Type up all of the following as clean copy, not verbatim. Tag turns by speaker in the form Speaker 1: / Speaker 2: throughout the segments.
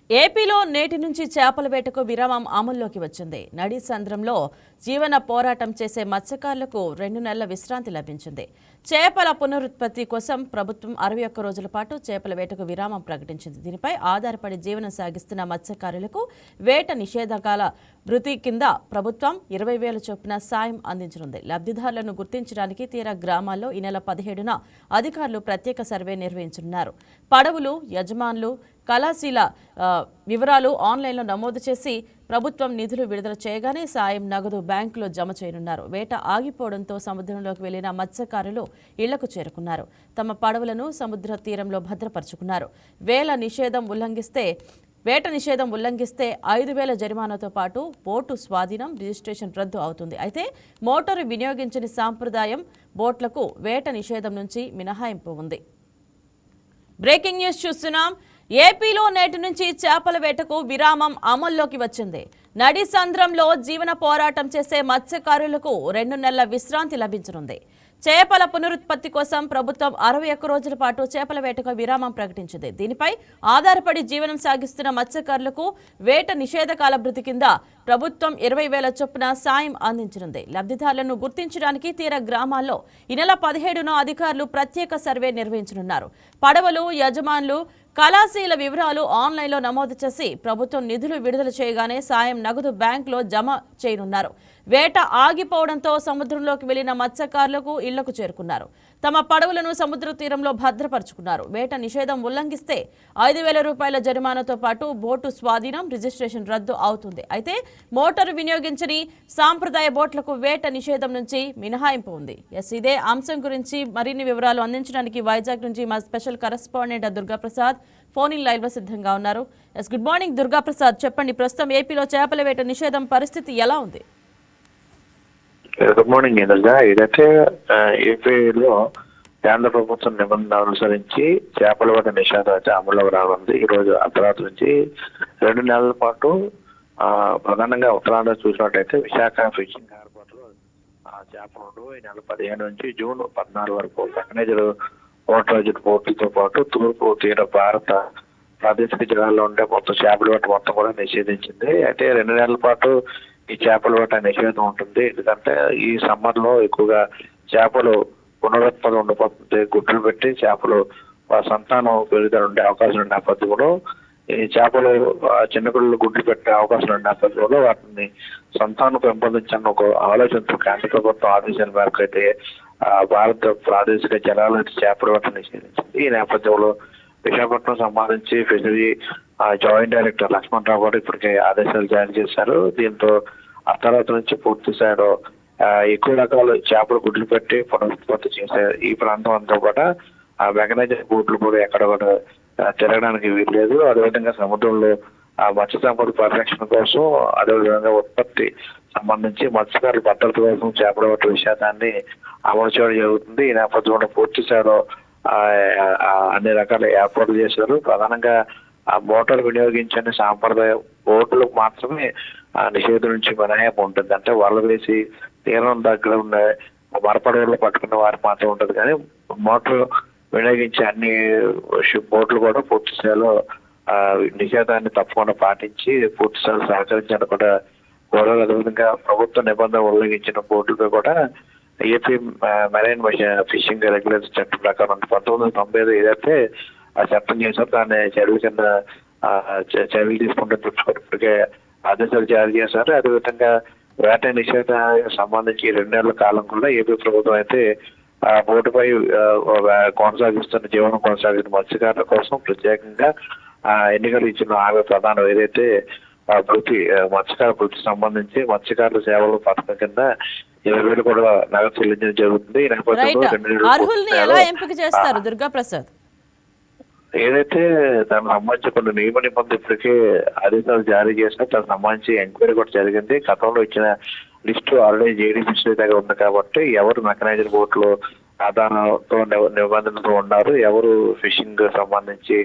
Speaker 1: ఏపీలో నేటి నుంచి చేపల వేటకు విరామం అమల్లోకి వచ్చింది. నడి సంద్రంలో జీవన పోరాటం చేసే మత్స్యకారులకు 2 నెలల విశ్రాంతి లభించింది. చేపల పునరుత్పత్తి కోసం ప్రభుత్వం 61 రోజుల పాటు చేపల వేటకు విరామం ప్రకటించింది. దీనిపై ఆధారపడి జీవనం సాగిస్తున్న మత్స్యకారులకు వేట నిషేధకాల భృతి కింద ప్రభుత్వం 20,000 చొప్పున సాయం అందించనుంది. లబ్ధిదారులను గుర్తించడానికి తీర గ్రామాల్లో ఈ నెల 17న అధికారులు ప్రత్యేక సర్వే నిర్వహించనున్నారు. పడవలు యజమానులు కళాశీల వివరాలు ఆన్లైన్లో నమోదు చేసి ప్రభుత్వం నిధులు విడుదల చేయగానే సాయం నగదు బ్యాంకులో జమ చేయనున్నారు. వేట ఆగిపోవడంతో సముద్రంలోకి వెళ్లిన మత్స్యకారులు ఇళ్లకు చేరుకున్నారు. తమ పడవలను సముద్ర తీరంలో భద్రపరుచుకున్నారు. వేట నిషేధం ఉల్లంఘిస్తే 5,000 జరిమానాతో పాటు బోటు స్వాధీనం, రిజిస్ట్రేషన్ రద్దు అవుతుంది. అయితే మోటారు వినియోగించని సాంప్రదాయం బోట్లకు వేట నిషేధం నుంచి మినహాయింపు ఉంది. బ్రేకింగ్ న్యూస్ చూస్తున్నాం. ఏపీలో నేటి నుంచి చేపల వేటకు విరామం అమల్లోకి వచ్చింది. నడి సంద్రంలో జీవన పోరాటం చేసే మత్స్యకారులకు 2 నెలల విశ్రాంతి లభించనుంది. చేపల పునరుత్పత్తి కోసం ప్రభుత్వం 61 రోజుల పాటు చేపల వేటకు విరామం ప్రకటించింది. దీనిపై ఆధారపడి జీవనం సాగిస్తున్న మత్స్యకారులకు వేట నిషేధకాల భృతి కింద ప్రభుత్వం 20,000 చొప్పున సాయం అందించనుంది. లబ్ధిదారులను గుర్తించడానికి తీర గ్రామాల్లో ఈ నెల 17న అధికారులు ప్రత్యేక సర్వే నిర్వహించనున్నారు. పడవలు యజమానులు కళాశీల వివరాలు ఆన్లైన్లో నమోదు చేసి ప్రభుత్వం నిధులు విడుదల చేయగానే సాయం నగదు బ్యాంకులో జమ చేయనున్నారు. వేట ఆగిపోవడంతో సముద్రంలోకి వెళ్లిన మత్స్యకారులకు ఇళ్లకు చేరుకున్నారు. తమ పడవలను సముద్ర తీరంలో భద్రపరుచుకున్నారు. వేట నిషేధం ఉల్లంఘిస్తే 5,000 రూపాయల జరిమానాతో పాటు బోటు స్వాధీనం, రిజిస్ట్రేషన్ రద్దు అవుతుంది. అయితే మోటారు వినియోగించని సాంప్రదాయ బోట్లకు వేట నిషేధం నుంచి మినహాయింపు ఉంది. ఇదే అంశం గురించి మరిన్ని వివరాలు అందించడానికి వైజాగ్ నుంచి మా special correspondent Durgaprasad phone in live లో సిద్ధంగా ఉన్నారు. గుడ్ మార్నింగ్ దుర్గాప్రసాద్, చెప్పండి, ప్రస్తుతం ఏపీలో చేపల వేట నిషేధం పరిస్థితి ఎలా ఉంది?
Speaker 2: Good morning. ఏదైతే ఏపీలో కేంద్ర ప్రభుత్వం నిబంధనలు అనుసరించి చేపల వేట నిషేధం అయితే అమలులోకి రానుంది. ఈ రోజు అర్ధరాత్రి నుంచి 2 నెలల పాటు ప్రధానంగా ఉత్తరాంధ్ర చూసినట్టయితే విశాఖ ఫిషింగ్ హార్బర్ లో చేపలు ఈ నెల 15 నుంచి జూన్ 14 వరకు మెకనైజ్డ్ ఓటరైజ్డ్ బోట్లతో పాటు తూర్పు తీర భారత ప్రాదేశిక జిల్లాల్లో ఉండే మొత్తం చేపల వేట మొత్తం కూడా నిషేధించింది. అయితే 2 నెలల పాటు ఈ చేపల వేట నిషేధం ఉంటుంది. ఎందుకంటే ఈ సమ్మర్ లో ఎక్కువగా చేపలు పునరుత్పత్తి ఉండిపోతుంది. గుడ్లు పెట్టి చేపలు సంతానం పెరుగుదల ఉండే అవకాశం ఉండే నేపథ్యంలో ఈ చేపలు చిన్నపిల్లలు గుడ్లు పెట్టే అవకాశం ఉండే నేపథ్యంలో వాటిని సంతానం పెంపొందించాలని ఒక ఆలోచనతో కేంద్ర ప్రభుత్వం ఆదేశాల మేరకు అయితే భారత ప్రాదేశిక జలాలు చేపల వేట నిషేధించింది. ఈ నేపథ్యంలో విశాఖపట్నం సంబంధించి ఫిషరీ జాయింట్ డైరెక్టర్ లక్ష్మణ్ రావు కూడా ఇప్పటికే ఆదేశాలు జారీ చేశారు. దీంతో అర్ధరాత్రి నుంచి పూర్తి స్థాయిలో ఎక్కువ రకాల చేపలు గుడ్లు పెట్టి పునరుత్పత్తి చేసే ఈ ప్రాంతం అంతా కూడా మెకనైజ్డ్ బోట్లు కూడా ఎక్కడ కూడా తిరగడానికి వీల్లేదు. అదేవిధంగా సముద్రంలో మత్స్య సంపద పరిరక్షణ కోసం, అదేవిధంగా ఉత్పత్తి సంబంధించి మత్స్యకారుల భద్రత కోసం చేపల వేట నిషేధాన్ని అమలు చేయడం జరుగుతుంది. ఈ నేపథ్యంలో పూర్తి స్థాయిలో అన్ని రకాల ఏర్పాట్లు చేశారు. ప్రధానంగా మోటార్ వినియోగించని సాంప్రదాయ బోటులకు మాత్రమే నిషేధం నుంచి మినహాయింపు ఉంటుంది. అంటే వలలు వేసి తీరం దగ్గర ఉన్న మరపడవలు పట్టుకున్న వారికి మాత్రం ఉంటుంది. కానీ మోటార్ వినియోగించే అన్ని బోట్లు కూడా పూర్తి స్థాయిలో నిషేధాన్ని తప్పకుండా పాటించి పూర్తి స్థాయిలో సహకరించాలని కూడా కోరారు. అదేవిధంగా ప్రభుత్వ నిబంధనలు ఉల్లంఘించిన బోట్లపై కూడా ఏపీ మెరైన్ ఫిషింగ్ రెగ్యులేషన్ చట్టం ప్రకారం 1995 ఏదైతే ఆ చట్టం చేశారో దాన్ని చర్యల కింద చర్యలు తీసుకుంటే ఇప్పటికే ఆదేశాలు జారీ చేశారు. అదేవిధంగా వేట నిషేధానికి సంబంధించి 2 నెలల కాలం కూడా ఏపీ ప్రభుత్వం అయితే బోటుపై కొనసాగిస్తున్న జీవనం కొనసాగిస్తున్న మత్స్యకారుల కోసం ప్రత్యేకంగా ఎన్నికలు ఇచ్చిన హామీ ప్రధానం ఏదైతే మత్స్యకార వృత్తి సంబంధించి మత్స్యకారుల సేవలు పథకం కింద 20,000 కూడా నగదు చెల్లించడం జరుగుతుంది. ఈ
Speaker 1: నేపథ్యంలో
Speaker 2: ఏదైతే దానికి సంబంధించి కొన్ని నియమ నిబంధనలు ఇప్పటికే ఆదేశాలు జారీ చేసినా దానికి సంబంధించి ఎంక్వైరీ కూడా జరిగింది. గతంలో ఇచ్చిన లిస్టు ఆల్రెడీ జేడీసీ దగ్గర ఉంది కాబట్టి ఎవరు మెకనైజ్డ్ బోట్లు ఆధారంతో నిబంధనలతో ఉన్నారు, ఎవరు ఫిషింగ్ సంబంధించి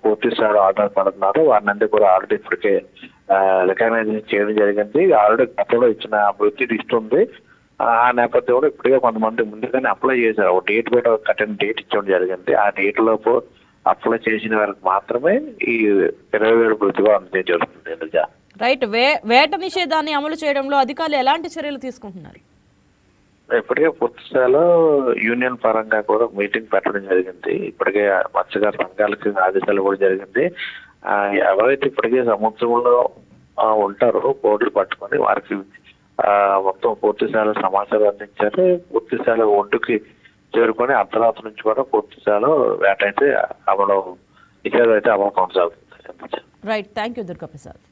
Speaker 2: పూర్తి స్థాయిలో ఆధారపడుతున్నారు వారిని కూడా ఆల్రెడీ ఇప్పటికే రికగ్నైజ్ చేయడం జరిగింది. ఆల్రెడీ గతంలో ఇచ్చిన వృత్తి లిస్ట్ ఉంది. ఆ నేపథ్యంలో ఇప్పటికే కొంతమంది ముందుగానే అప్లై చేశారు. ఒక డేట్ కూడా కఠిన డేట్ ఇచ్చడం జరిగింది. ఆ డేట్ లోపు అప్లై చేసిన వారికి మాత్రమే ఈ 20,000 ప్రతిభ అందజేయడం జరుగుతుంది. ఎందుకు
Speaker 1: రైట్. వేట నిషేధాన్ని అమలు చేయడంలో అధికారులు ఎలాంటి చర్యలు తీసుకుంటున్నారు?
Speaker 2: ఇప్పటికే పూర్తిస్థాయిలో యూనియన్ పరంగా కూడా మీటింగ్ పెట్టడం జరిగింది. ఇప్పటికే మత్స్యకార సంఘాలకి ఆదేశాలు కూడా జరిగింది. ఎవరైతే ఇప్పటికే సముద్రంలో ఉంటారో బోట్లు పట్టుకొని వారికి మొత్తం పూర్తిస్థాయిలో సమాచారం అందించారు. పూర్తిస్థాయిలో ఒడ్డుకి చేరుకొని అర్ధరాత్రి నుంచి కూడా పూర్తిస్థాయిలో వేట అయితే అమలు నిషేధం అయితే అమలు కొనసాగుతుంది.
Speaker 1: రైట్. Thank you Durgaprasad.